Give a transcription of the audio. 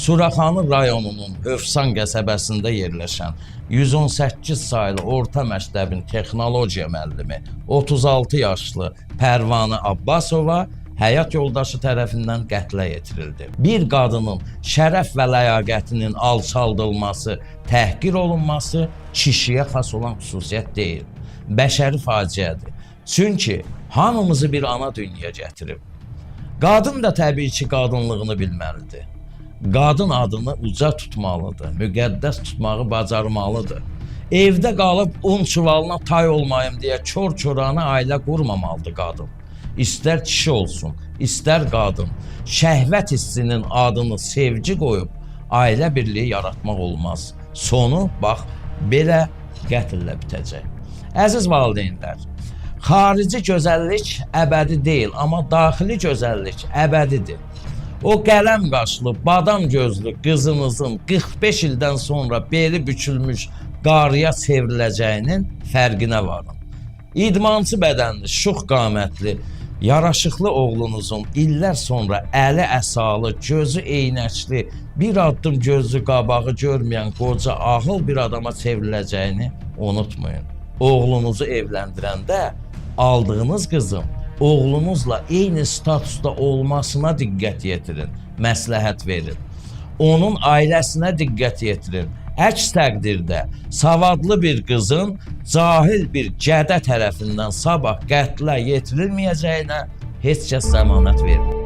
Suraxanı rayonunun Hövsan qəsəbəsində yerləşən 118 saylı orta məktəbin texnologiya müəllimi 36 yaşlı Pərvanə Abbasova həyat yoldaşı tərəfindən qətlə yetirildi. Bir qadının şərəf və ləyaqətinin alçaldılması, təhqir olunması kişiyə xas olan xüsusiyyət deyil, bəşəri faciədir. Çünki hamımızı bir ana dünyaya gətirib. Qadın da təbii ki, qadınlığını bilməlidir. Qadın adını uca tutmalıdır, müqəddəs tutmağı bacarmalıdır. Evdə qalıb un çuvalına tay olmayım deyə kör-körana ailə qurmamalıdır qadın. İstər kişi olsun, istər qadın, şəhvət hissinin adını sevgi qoyub ailə birliyi yaratmaq olmaz. Sonu, bax, belə qətllə bitəcək. Əziz valideynlər, xarici gözəllik əbədi deyil, amma daxili gözəllik əbədidir. O qələm qaşlı, badam gözlü qızınızın 45 ildən sonra beli bükülmüş qarıya çevriləcəyinin fərqinə varın. İdmançı bədənli, şux qamətli, yaraşıqlı oğlunuzun illər sonra əli əsalı, gözü eynəkli, bir addım gözlü qabağı görməyən qoca ağıl bir adama çevriləcəyini unutmayın. Oğlunuzu evləndirəndə aldığınız qızın oğlunuzla eyni statusda olmasına diqqət yetirin, məsləhət verin. Onun ailəsinə diqqət yetirin. Əks təqdirdə savadlı bir qızın cahil bir gədə tərəfindən sabah qətlə yetirilməyəcəyinə heç kəs zəmanət vermir.